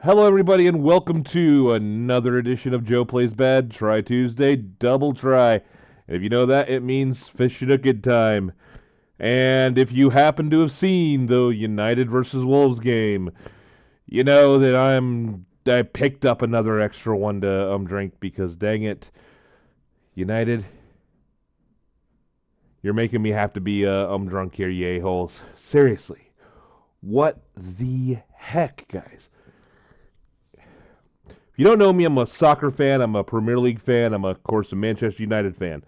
Hello, everybody, and welcome to another edition of Joe Plays Bad Try Tuesday Double Try. And if you know that, it means Feschnucked Time. And if you happen to have seen the United versus Wolves game, you know that I picked up another extra one to drink because dang it, United, you're making me have to be drunk here, you a-holes. Seriously, what the heck, guys? If you don't know me, I'm a soccer fan. I'm a Premier League fan. I'm, of course, a Manchester United fan.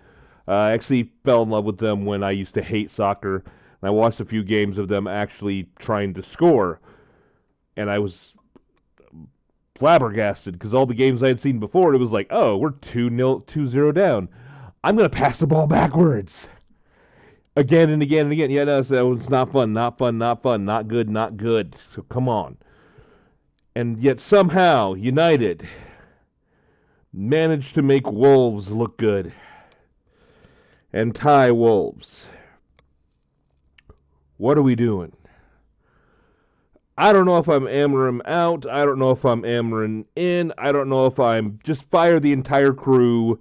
I actually fell in love with them when I used to hate soccer. And I watched a few games of them actually trying to score. And I was flabbergasted because all the games I had seen before, it was like, oh, we're 2-0 down. I'm going to pass the ball backwards. Again and again and again. Yeah, no, so it's not fun, not fun, not fun, not good, not good. So come on. And yet somehow, United managed to make Wolves look good and tie Wolves. What are we doing? I don't know if I'm Amarim out. I don't know if I'm Amarin in. I don't know if I'm just fire the entire crew.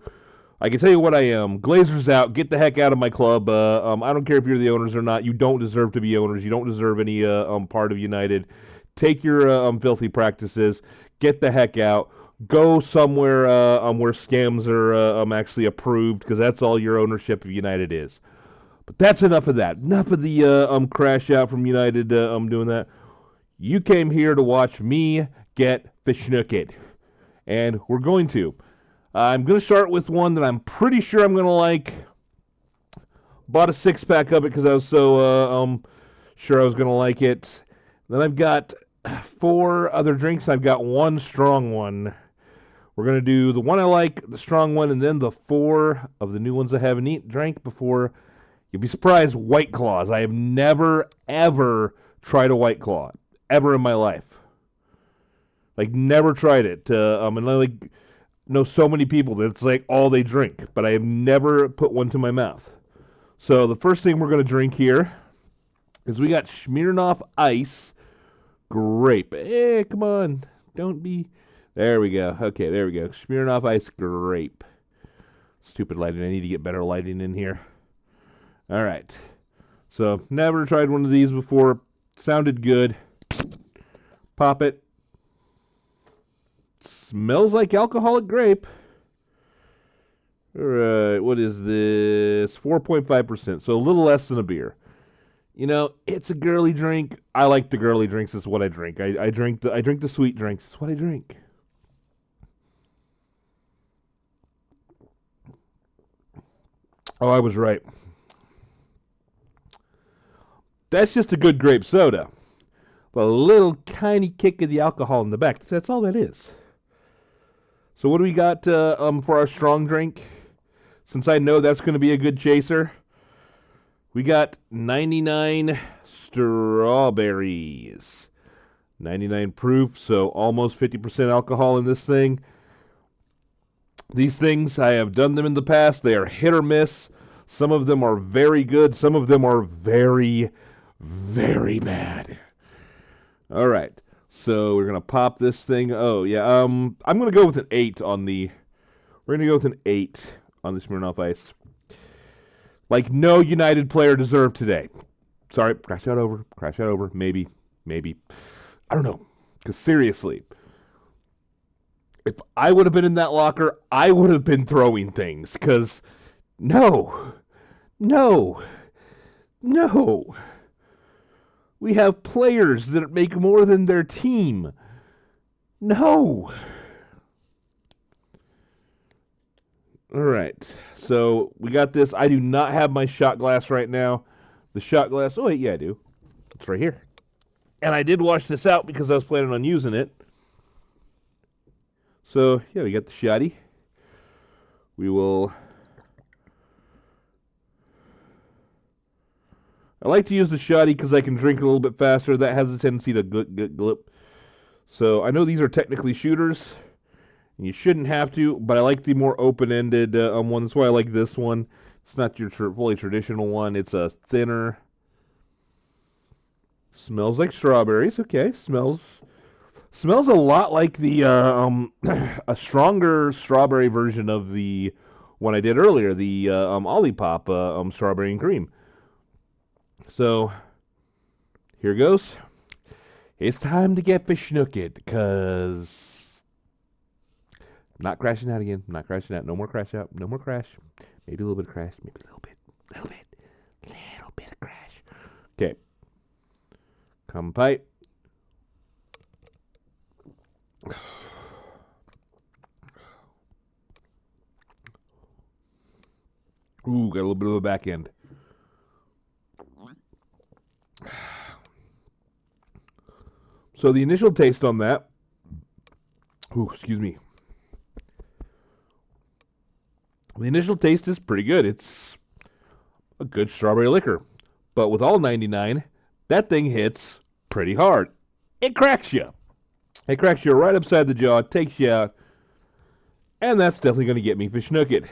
I can tell you what I am. Glazers out. Get the heck out of my club. I don't care if you're the owners or not. You don't deserve to be owners. You don't deserve any part of United. Take your filthy practices. Get the heck out. Go somewhere where scams are actually approved, because that's all your ownership of United is. But that's enough of that. Enough of the crash out from United doing that. You came here to watch me get Feschnucked, and we're going to. I'm going to start with one that I'm pretty sure I'm going to like. Bought a six-pack of it because I was so sure I was going to like it. Then I've got 4 other drinks. I've got one strong one. We're going to do the one I like, the strong one, and then the 4 of the new ones I haven't drank before. You'll be surprised, White Claws. I have never, ever tried a White Claw, ever in my life. Like, never tried it. And I know so many people that it's like all they drink, but I have never put one to my mouth. So the first thing we're going to drink here is we got Smirnoff Ice Grape. Hey, come on. Don't be... There we go. Okay, there we go. Smirnoff Ice Grape. Stupid lighting. I need to get better lighting in here. All right. So, never tried one of these before. Sounded good. Pop it. Smells like alcoholic grape. All right. What is this? 4.5%. So, a little less than a beer. You know, it's a girly drink. I like the girly drinks. Is what I drink. I drink the sweet drinks. It's what I drink. Oh, I was right. That's just a good grape soda. A little tiny kick of the alcohol in the back. That's all that is. So what do we got for our strong drink? Since I know that's going to be a good chaser, we got 99 strawberries. 99 proof, so almost 50% alcohol in this thing. These things, I have done them in the past. They are hit or miss. Some of them are very good. Some of them are very, very bad. All right. So we're going to pop this thing. Oh, yeah. I'm going to go with an 8 on the... We're going to go with an 8 on the Smirnoff Ice. Like no United player deserved today. Sorry, crash out over, maybe. I don't know, because seriously, if I would have been in that locker, I would have been throwing things, because no. We have players that make more than their team. No. All right, so we got this. I do not have my shot glass right now. The shot glass, oh, wait, yeah, I do. It's right here. And I did wash this out because I was planning on using it. So, yeah, we got the shotty. We will... I like to use the shotty because I can drink it a little bit faster. That has a tendency to glip. So, I know these are technically shooters. You shouldn't have to, but I like the more open-ended one. That's why I like this one. It's not your fully traditional one. It's a thinner. Smells like strawberries. Okay, smells Smells a lot like the a stronger strawberry version of the one I did earlier, the Olipop strawberry and cream. So here goes. It's time to get Feschnucked, because I'm not crashing out again. I'm not crashing out. No more crash out. No more crash. Maybe a little bit of crash. Maybe a little bit. Little bit of crash. Okay. Come pipe. Ooh, got a little bit of a back end. So the initial taste on that, ooh, excuse me. The initial taste is pretty good. It's a good strawberry liquor. But with all 99, that thing hits pretty hard. It cracks you. It cracks you right upside the jaw, takes you out, and that's definitely going to get me Feschnucked.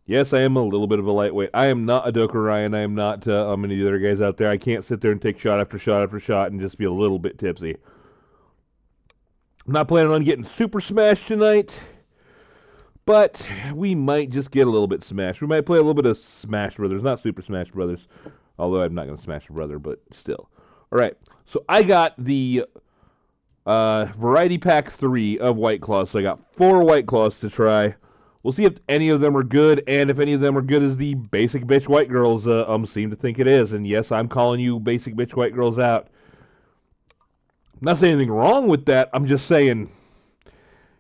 Yes, I am a little bit of a lightweight. I am not a Doka Ryan. I am not any of the other guys out there. I can't sit there and take shot after shot after shot and just be a little bit tipsy. I'm not planning on getting super smashed tonight, but we might just get a little bit smashed. We might play a little bit of Smash Brothers, not Super Smash Brothers, although I'm not going to smash a brother, but still. All right, so I got the Variety Pack 3 of White Claws, so I got 4 White Claws to try. We'll see if any of them are good, and if any of them are good as the basic bitch white girls seem to think it is. And yes, I'm calling you basic bitch white girls out. I'm not saying anything wrong with that. I'm just saying,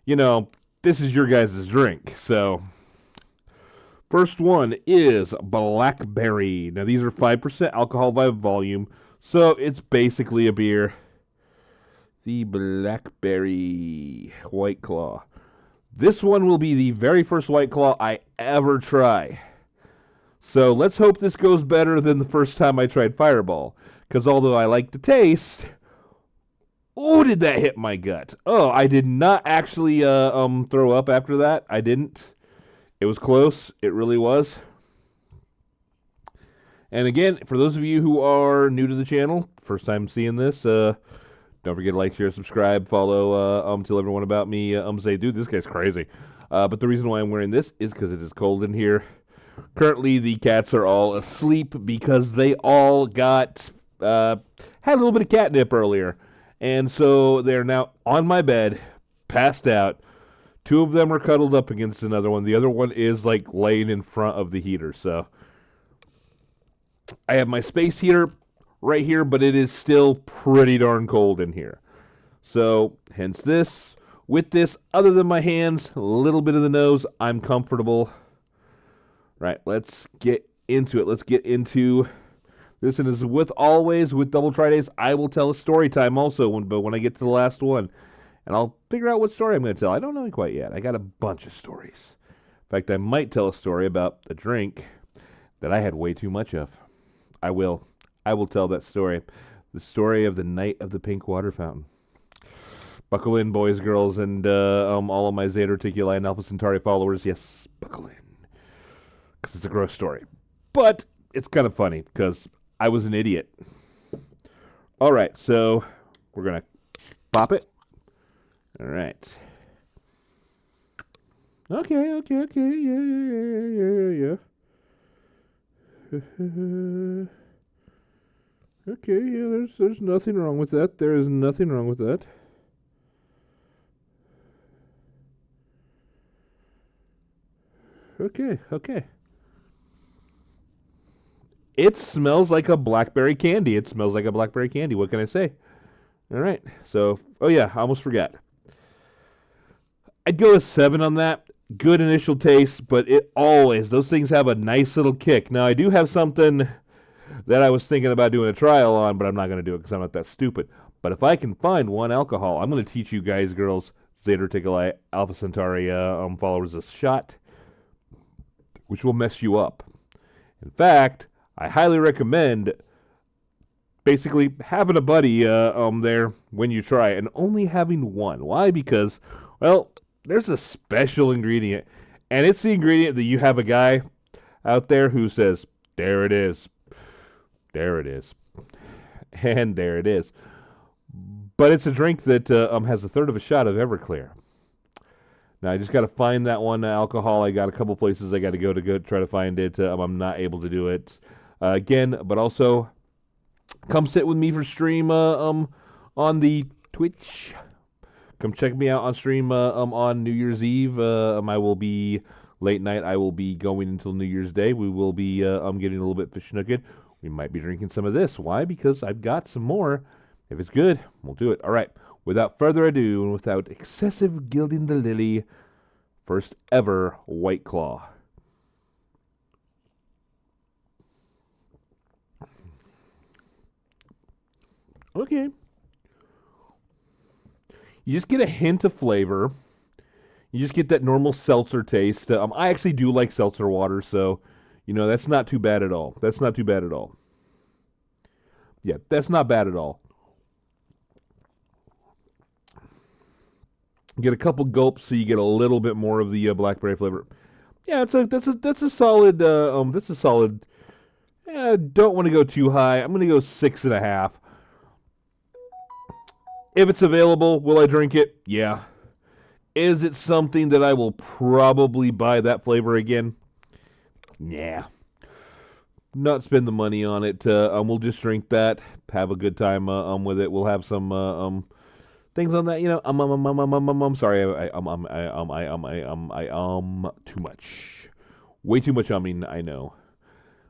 you know, this is your guys' drink. So, first one is Blackberry. Now, these are 5% alcohol by volume, so it's basically a beer. The Blackberry White Claw. This one will be the very first White Claw I ever try. So let's hope this goes better than the first time I tried Fireball. Because although I like the taste, ooh, did that hit my gut. Oh, I did not actually throw up after that. I didn't. It was close. It really was. And again, for those of you who are new to the channel, first time seeing this, don't forget to like, share, subscribe, follow, tell everyone about me, say, dude, this guy's crazy. But the reason why I'm wearing this is because it is cold in here. Currently, the cats are all asleep because they all got, had a little bit of catnip earlier. And so they're now on my bed, passed out. 2 of them are cuddled up against another one. The other one is, like, laying in front of the heater. So I have my space heater right here, but it is still pretty darn cold in here. So, hence this. With this, other than my hands, a little bit of the nose, I'm comfortable. Right, let's get into it. Let's get into this. And as with always, with Double Try Days, I will tell a story time also, but when I get to the last one. And I'll figure out what story I'm going to tell. I don't know quite yet. I got a bunch of stories. In fact, I might tell a story about the drink that I had way too much of. I will tell that story. The story of the night of the pink water fountain. Buckle in, boys, girls, and all of my Zeta Reticuli and Alpha Centauri followers. Yes, buckle in. Because it's a gross story. But it's kind of funny, because I was an idiot. All right, so we're going to pop it. All right. Okay. Yeah. Okay, yeah, there's nothing wrong with that. There is nothing wrong with that. Okay. It smells like a blackberry candy. It smells like a blackberry candy. What can I say? All right. So, oh yeah, I almost forgot. I'd go a 7 on that. Good initial taste, but those things have a nice little kick. Now, I do have something that I was thinking about doing a trial on, but I'm not going to do it because I'm not that stupid. But if I can find one alcohol, I'm going to teach you guys, girls, Zeta Reticuli, Alpha Centauri followers a shot, which will mess you up. In fact, I highly recommend basically having a buddy there when you try it, and only having one. Why? Because, well, there's a special ingredient, and it's the ingredient that you have a guy out there who says, there it is. There it is. And there it is. But it's a drink that has a third of a shot of Everclear. Now I just got to find that one alcohol. I got a couple places I got to go try to find it. I'm not able to do it again, but also come sit with me for stream on the Twitch. Come check me out on stream on New Year's Eve. I will be late night. I will be going until New Year's Day. We will be getting a little bit Feschnucked. We might be drinking some of this. Why? Because I've got some more. If it's good, we'll do it. All right. Without further ado, and without excessive gilding the lily, first ever White Claw. Okay. You just get a hint of flavor. You just get that normal seltzer taste. I actually do like seltzer water, so, that's not too bad at all. That's not too bad at all. Yeah, that's not bad at all. Get a couple gulps so you get a little bit more of the blackberry flavor. Yeah, that's a solid. That's a solid. Don't want to go too high. I'm gonna go 6.5. If it's available, will I drink it? Yeah. Is it something that I will probably buy that flavor again? Yeah. Not spend the money on it. We'll just drink that. Have a good time with it. We'll have some things on that. I'm sorry. I too much. Way too much. I know.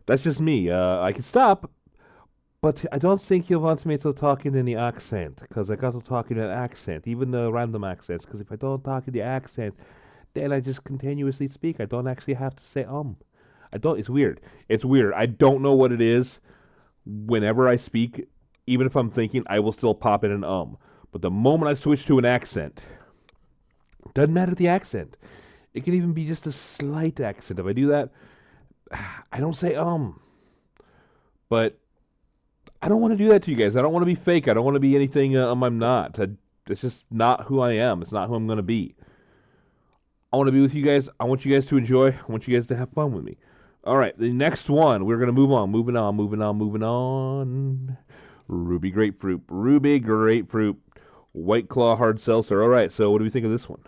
That's just me. I can stop. But I don't think you want me to talk in any accent, because I got to talk in an accent, even the random accents, because if I don't talk in the accent, then I just continuously speak. I don't actually have to say I don't, it's weird. It's weird. I don't know what it is. Whenever I speak, even if I'm thinking, I will still pop in an But the moment I switch to an accent, doesn't matter the accent. It can even be just a slight accent. If I do that, I don't say But I don't want to do that to you guys. I don't want to be fake. I don't want to be anything I'm not. It's just not who I am. It's not who I'm going to be. I want to be with you guys. I want you guys to enjoy. I want you guys to have fun with me. All right, the next one, we're going to move on. Moving on. Ruby Grapefruit. White Claw Hard Seltzer. All right, so what do we think of this one?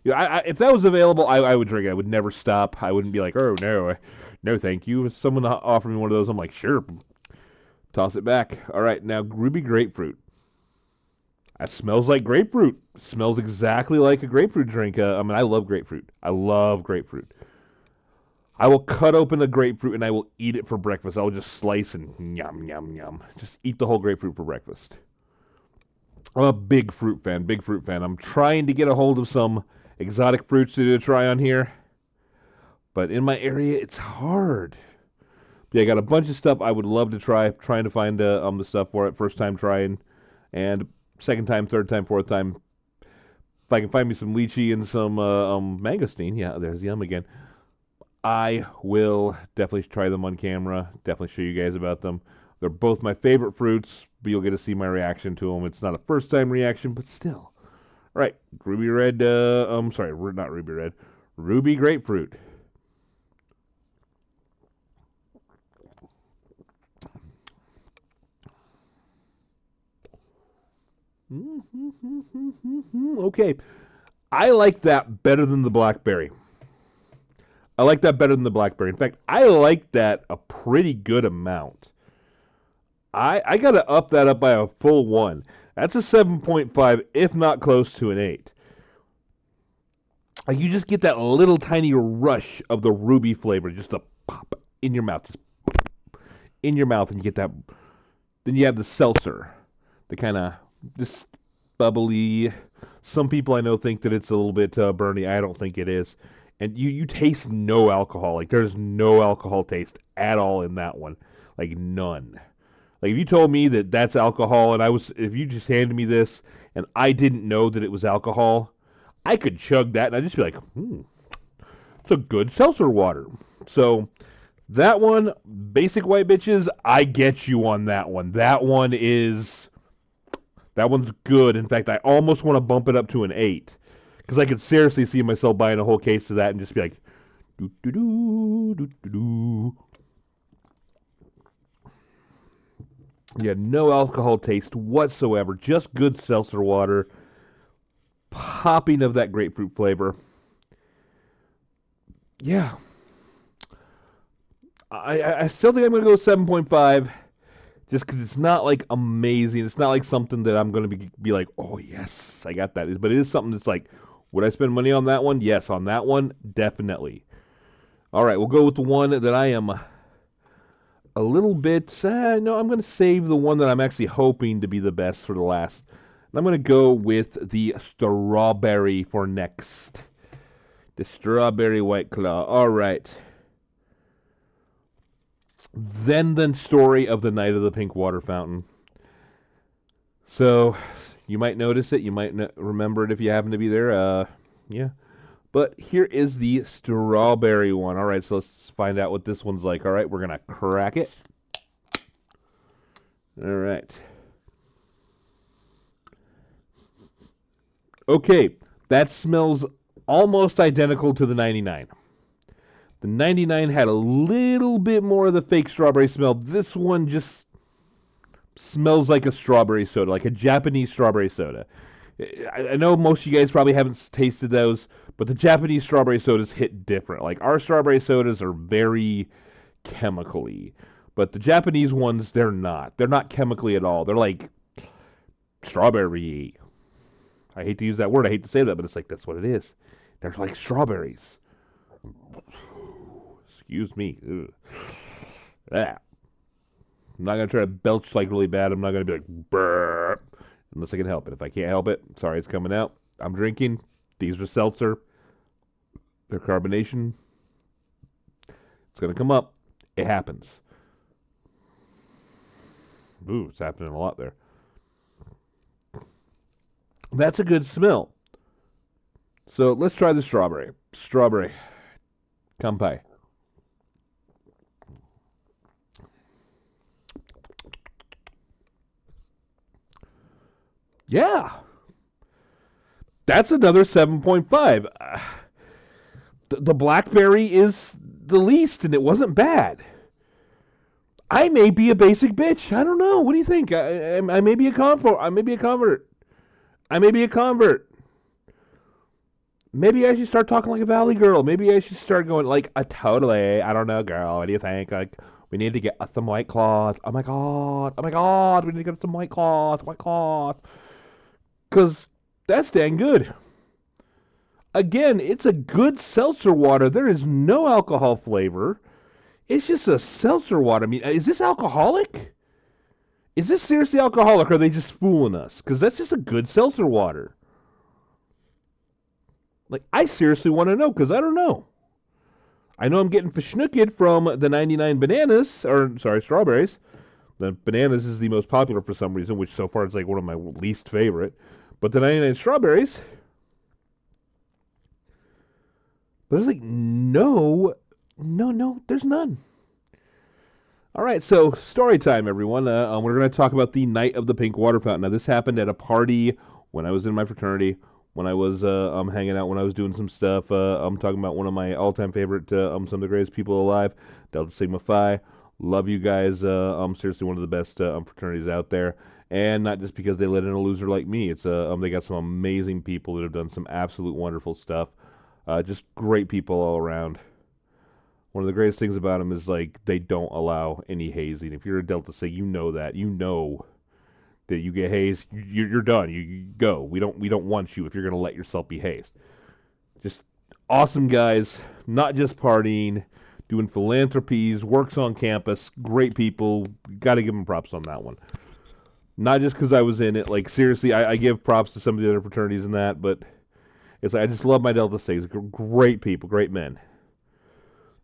If that was available, I would drink it. I would never stop. I wouldn't be like, oh, no, thank you. If someone offered me one of those, I'm like, sure. Toss it back. All right, now Ruby Grapefruit. That smells like grapefruit. It smells exactly like a grapefruit drink. I love grapefruit. I will cut open a grapefruit and I will eat it for breakfast. I will just slice and yum. Just eat the whole grapefruit for breakfast. I'm a big fruit fan. I'm trying to get a hold of some exotic fruits to try on here. But in my area, it's hard. Yeah, I got a bunch of stuff I would love to try. Trying to find the stuff for it. First time trying, and second time, third time, fourth time. If I can find me some lychee and some mangosteen, yeah, there's yum again. I will definitely try them on camera. Definitely show you guys about them. They're both my favorite fruits, but you'll get to see my reaction to them. It's not a first time reaction, but still. All right, Ruby Red. Sorry, not Ruby Red. Ruby Grapefruit. Okay. I like that better than the blackberry. In fact, I like that a pretty good amount. I got to up that up by a full 1. That's a 7.5, if not close to an 8. Like, you just get that little tiny rush of the ruby flavor, just a pop in your mouth. Just pop in your mouth, and you get that. Then you have the seltzer, the kind of just bubbly. Some people I know think that it's a little bit burny. I don't think it is. And you taste no alcohol. Like, there's no alcohol taste at all in that one. Like, none. Like, if you told me that that's alcohol, and if you just handed me this, and I didn't know that it was alcohol, I could chug that, and I'd just be like, it's a good seltzer water. So, that one, Basic White Bitches, I get you on that one. That one's good. In fact, I almost want to bump it up to an 8. Because I could seriously see myself buying a whole case of that and just be like, doo-doo-doo, doo-doo-doo. Yeah, no alcohol taste whatsoever. Just good seltzer water. Popping of that grapefruit flavor. Yeah. I still think I'm going to go 7.5 just because it's not like amazing. It's not like something that I'm going to be like, oh, yes, I got that. But it is something that's like, would I spend money on that one? Yes, on that one, definitely. All right, we'll go with the one that I am a little bit. No, I'm going to save the one that I'm actually hoping to be the best for the last. And I'm going to go with the strawberry for next. The strawberry White Claw. All right. Then the story of the night of the pink water fountain. So you might notice it. You might remember it if you happen to be there. Yeah. But here is the strawberry one. All right, so let's find out what this one's like. All right, we're going to crack it. All right. Okay, that smells almost identical to the 99. The 99 had a little bit more of the fake strawberry smell. This one just smells like a strawberry soda, like a Japanese strawberry soda. I know most of you guys probably haven't tasted those, but the Japanese strawberry sodas hit different. Like our strawberry sodas are very chemically, but the Japanese ones, they're not. They're not chemically at all. They're like strawberry. I hate to use that word. I hate to say that, but it's like that's what it is. They're like strawberries. Excuse me. Ah. I'm not going to try to belch like really bad. I'm not going to be like, brrr, unless I can help it. If I can't help it, sorry, it's coming out. I'm drinking. These are seltzer. They're carbonation. It's going to come up. It happens. Ooh, it's happening a lot there. That's a good smell. So let's try the strawberry. Strawberry. Kampai. Yeah. That's another 7.5. The blackberry is the least, and it wasn't bad. I may be a basic bitch. I don't know. What do you think? I may be a convert. I may be a convert. I may be a convert. Maybe I should start talking like a valley girl. Maybe I should start going like a totally. I don't know, girl. What do you think? Like we need to get some white cloth. Oh my god. Oh my god. We need to get some white cloth. White cloth. Because that's dang good. Again, it's a good seltzer water. There is no alcohol flavor. It's just a seltzer water. I mean, is this alcoholic? Is this seriously alcoholic, or are they just fooling us? Because that's just a good seltzer water. Like, I seriously want to know, because I don't know. I know I'm getting Feschnucked from the 99 bananas, or, sorry, strawberries. The bananas is the most popular for some reason, which so far is like one of my least favorite. But the 99 strawberries, there's like no, there's none. All right, so story time, everyone. We're going to talk about the night of the pink water fountain. Now, this happened at a party when I was in my fraternity, when I was hanging out, when I was doing some stuff. I'm talking about one of my all-time favorite, some of the greatest people alive, Delta Sigma Phi. Love you guys. Seriously one of the best fraternities out there. And not just because they let in a loser like me. It's they got some amazing people that have done some absolute wonderful stuff. Just great people all around. One of the greatest things about them is like they don't allow any hazing. If you're a Delta Sig, you know that. You know that you get hazed, you're done. You go. We don't want you if you're gonna let yourself be hazed. Just awesome guys, not just partying, doing philanthropies, works on campus, great people. Got to give them props on that one. Not just because I was in it. Like seriously, I give props to some of the other fraternities and that, but it's like I just love my Delta Sigs. Great people, great men.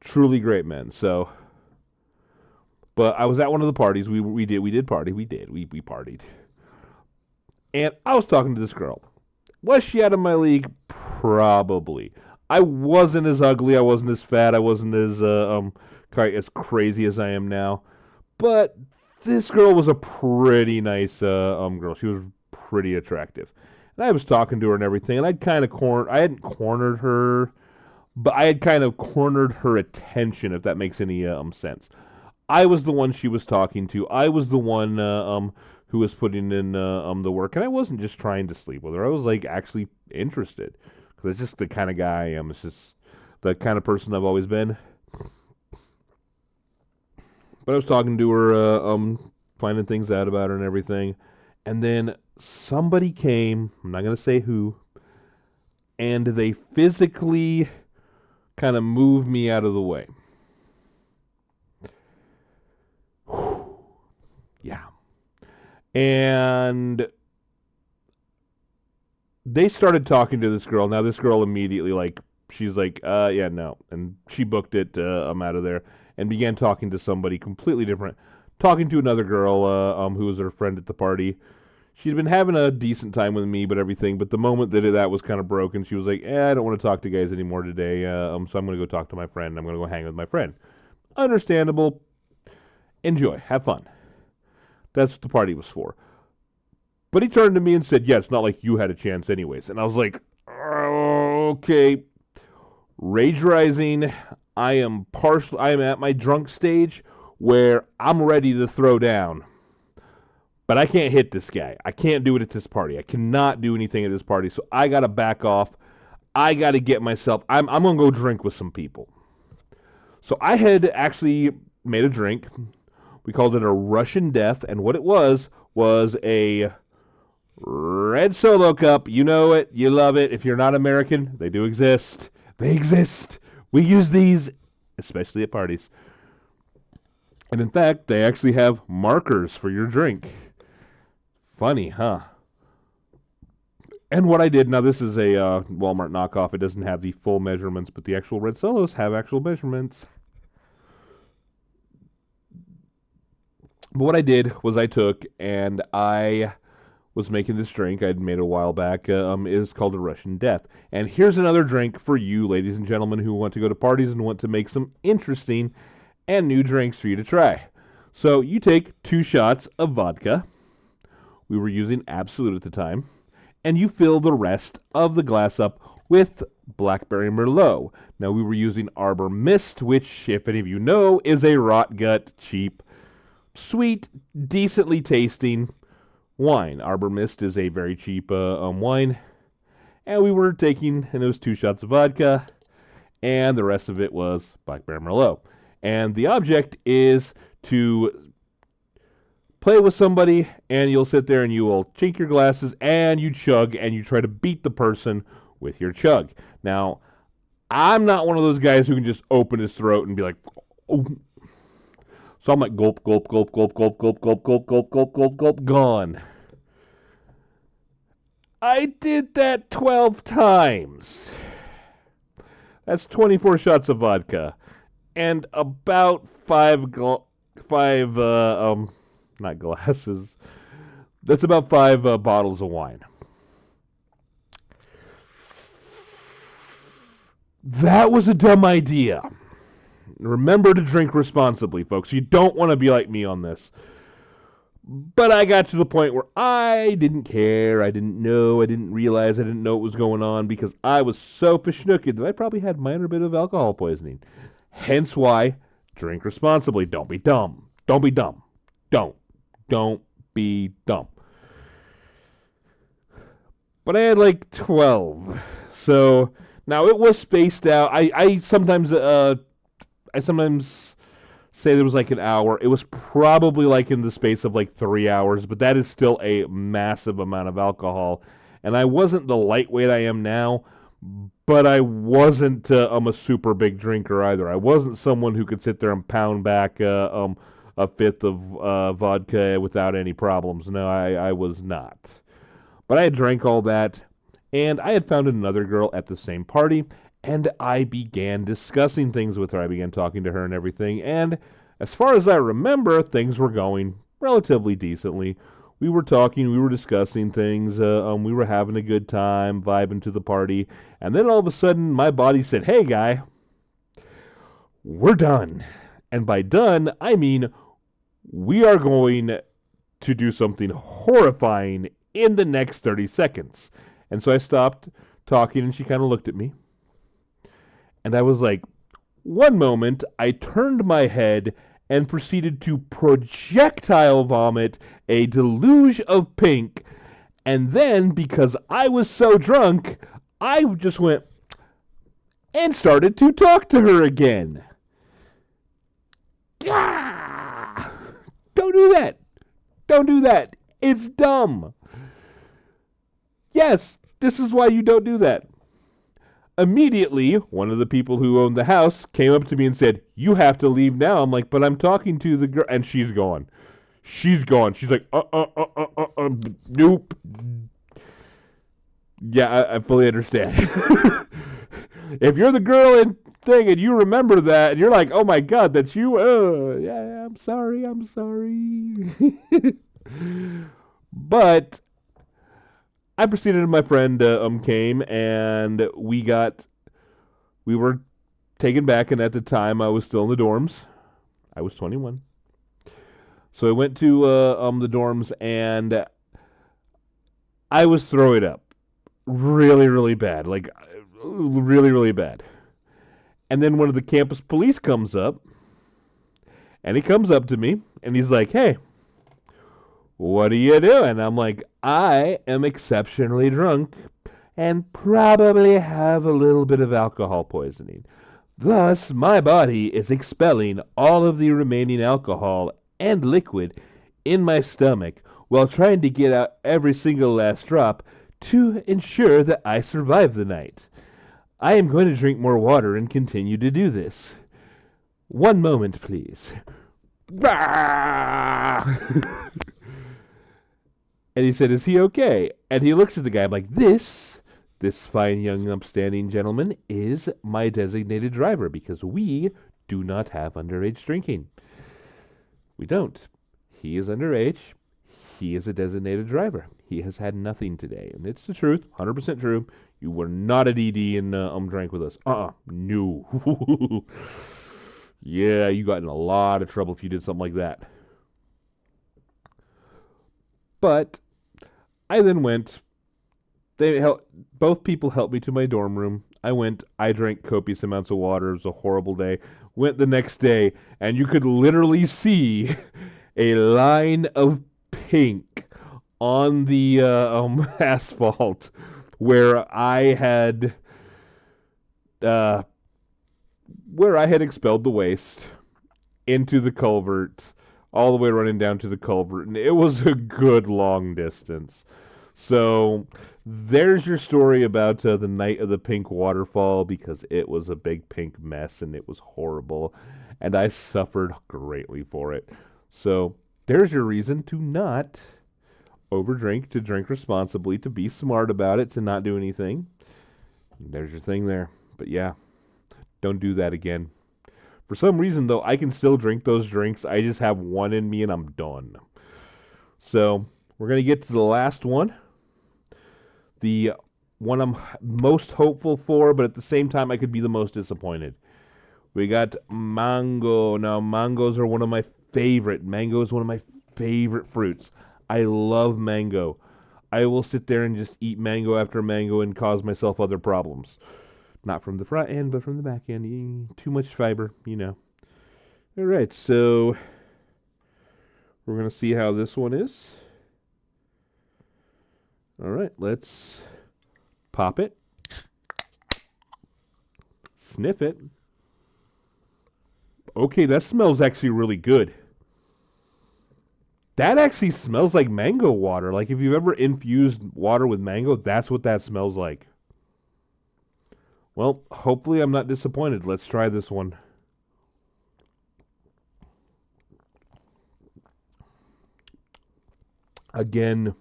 Truly great men. So, but I was at one of the parties. We did party. We partied. And I was talking to this girl. Was she out of my league? Probably. I wasn't as ugly. I wasn't as fat. I wasn't as crazy as I am now. But this girl was a pretty nice girl. She was pretty attractive. And I was talking to her and everything. And I hadn't cornered her, but I had kind of cornered her attention, if that makes any sense. I was the one she was talking to. I was the one who was putting in the work, and I wasn't just trying to sleep with her. I was like actually interested because it's just the kind of guy I am. It's just the kind of person I've always been. But I was talking to her, finding things out about her and everything, and then somebody came. I'm not gonna say who, and they physically kind of moved me out of the way. Yeah. And they started talking to this girl. Now, this girl immediately, like, she's like, yeah, no. And she booked it, I'm out of there, and began talking to somebody completely different. Talking to another girl who was her friend at the party. She'd been having a decent time with me, but everything. But the moment that was kind of broken, she was like, I don't want to talk to guys anymore today, so I'm going to go talk to my friend. I'm going to go hang with my friend. Understandable. Enjoy. Have fun. That's what the party was for. But he turned to me and said, yeah, it's not like you had a chance anyways. And I was like, okay. Rage rising. I am at my drunk stage where I'm ready to throw down. But I can't hit this guy. I can't do it at this party. I cannot do anything at this party. So I got to back off. I got to get myself, I'm going to go drink with some people. So I had actually made a drink. We called it a Russian Death. And what it was a red Solo cup. You know it. You love it. If you're not American, they do exist. They exist. We use these, especially at parties. And in fact, they actually have markers for your drink. Funny, huh? And what I did, now this is a Walmart knockoff. It doesn't have the full measurements, but the actual Red Solos have actual measurements. But what I did was I took and I was making this drink I'd made a while back. Is called a Russian Death. And here's another drink for you, ladies and gentlemen, who want to go to parties and want to make some interesting and new drinks for you to try. So you take 2 shots of vodka. We were using Absolute at the time. And you fill the rest of the glass up with Blackberry Merlot. Now, we were using Arbor Mist, which, if any of you know, is a rot gut, cheap, sweet, decently tasting wine. Arbor Mist is a very cheap wine. And we were taking, and it was 2 shots of vodka, and the rest of it was Blackberry Merlot. And the object is to play with somebody, and you'll sit there and you will chink your glasses, and you chug, and you try to beat the person with your chug. Now, I'm not one of those guys who can just open his throat and be like, oh. So I'm like, gulp, gulp, gulp, gulp, gulp, gulp, gulp, gulp, gulp, gulp, gulp, gulp, gone. I did that 12 times. That's 24 shots of vodka. And about 5 not glasses. That's about 5 bottles of wine. That was a dumb idea. Remember to drink responsibly, folks. You don't want to be like me on this. But I got to the point where I didn't care. I didn't know. I didn't realize. I didn't know what was going on because I was so Feschnucked that I probably had minor bit of alcohol poisoning. Hence why, drink responsibly. Don't be dumb. Don't be dumb. Don't be dumb. But I had like 12. So now it was spaced out. I sometimes say there was like an hour. It was probably like in the space of like 3 hours, but that is still a massive amount of alcohol. And I wasn't the lightweight I am now, but I wasn't a super big drinker either. I wasn't someone who could sit there and pound back a fifth of vodka without any problems. No, I was not. But I had drank all that, and I had found another girl at the same party, and I began discussing things with her. I began talking to her and everything, and as far as I remember, things were going relatively decently. We were talking, we were discussing things, we were having a good time, vibing to the party, and then all of a sudden, my body said, hey, guy, we're done. And by done, I mean we are going to do something horrifying in the next 30 seconds. And so I stopped talking, and she kind of looked at me. And I was like, one moment, I turned my head, and proceeded to projectile vomit a deluge of pink. And then, because I was so drunk, I just went and started to talk to her again. Ah! Don't do that. Don't do that. It's dumb. Yes, this is why you don't do that. Immediately, one of the people who owned the house came up to me and said, "You have to leave now." I'm like, "But I'm talking to the girl," and she's gone. She's gone. She's like, nope. Yeah, I fully understand. If you're the girl in thing and you remember that, and you're like, "Oh my God, that's you," yeah, I'm sorry. But I proceeded, and my friend came, and we were taken back, and at the time I was still in the dorms. I was 21. So I went to the dorms, and I was throwing up really, really bad, like really, really bad. And then one of the campus police comes up, and he comes up to me, and he's like, "Hey, what are you doing?" I'm like, "I am exceptionally drunk and probably have a little bit of alcohol poisoning. Thus, my body is expelling all of the remaining alcohol and liquid in my stomach while trying to get out every single last drop to ensure that I survive the night. I am going to drink more water and continue to do this. One moment, please." And he said, "Is he okay?" And he looks at the guy. I'm like, This fine young upstanding gentleman is my designated driver because we do not have underage drinking. We don't. He is underage. He is a designated driver. He has had nothing today. And it's the truth, 100% true. You were not at ED and drank with us. No. Yeah, you got in a lot of trouble if you did something like that. But I then went. Both people helped me to my dorm room. I drank copious amounts of water. It was a horrible day. Went the next day, and you could literally see a line of pink on the asphalt where I had expelled the waste into the culvert, all the way running down to the culvert, and it was a good long distance. So there's your story about the night of the Pink Waterfall, because it was a big pink mess and it was horrible, and I suffered greatly for it. So there's your reason to not overdrink, to drink responsibly, to be smart about it, to not do anything. There's your thing there. But yeah, don't do that again. For some reason, though, I can still drink those drinks. I just have one in me and I'm done. So we're going to get to the last one. The one I'm most hopeful for, but at the same time I could be the most disappointed. We got mango. Now, mangoes are one of my favorite. Mango is one of my favorite fruits. I love mango. I will sit there and just eat mango after mango and cause myself other problems. Not from the front end, but from the back end. Too much fiber, All right, so we're going to see how this one is. All right, let's pop it. Sniff it. Okay, that smells actually really good. That actually smells like mango water. Like if you've ever infused water with mango, that's what that smells like. Well, hopefully I'm not disappointed. Let's try this one. Again,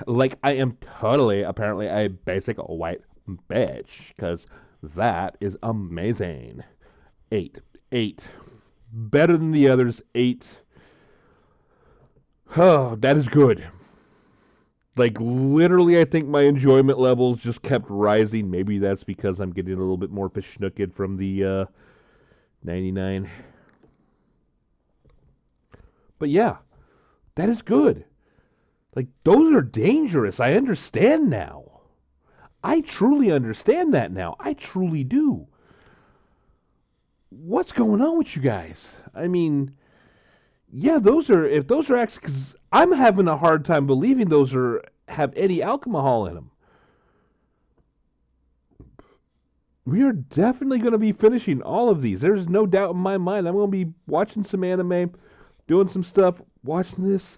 like I am totally, apparently, a basic white bitch, because that is amazing. 8. Better than the others. 8. Oh, that is good. Like, literally, I think my enjoyment levels just kept rising. Maybe that's because I'm getting a little bit more Feschnucked from the 99. But yeah, that is good. Like, those are dangerous. I understand now. I truly understand that now. I truly do. what's going on with you guys? I mean, yeah, if those are actually, because I'm having a hard time believing those have any alcohol in them. We are definitely going to be finishing all of these. There's no doubt in my mind. I'm going to be watching some anime, doing some stuff, watching this.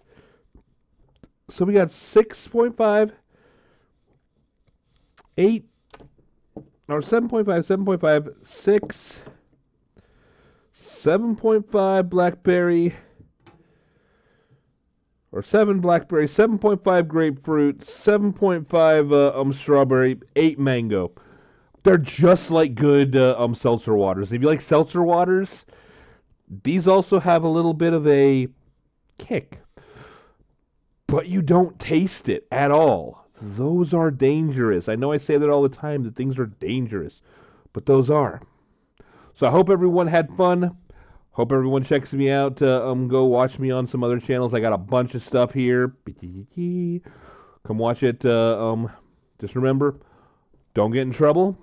So we got 6.5, 8, or 7.5, 7.5, 6, 7.5 blackberry, or 7 blackberry, 7.5 grapefruit, 7.5 strawberry, 8 mango. They're just like good seltzer waters. If you like seltzer waters, these also have a little bit of a kick, but you don't taste it at all. Those are dangerous. I know I say that all the time, that things are dangerous, but those are. So I hope everyone had fun. Hope everyone checks me out. Go watch me on some other channels. I got a bunch of stuff here. Come watch it. Just remember, don't get in trouble.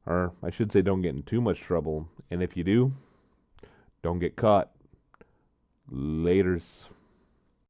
Or I should say, don't get in too much trouble. And if you do, don't get caught. Laters.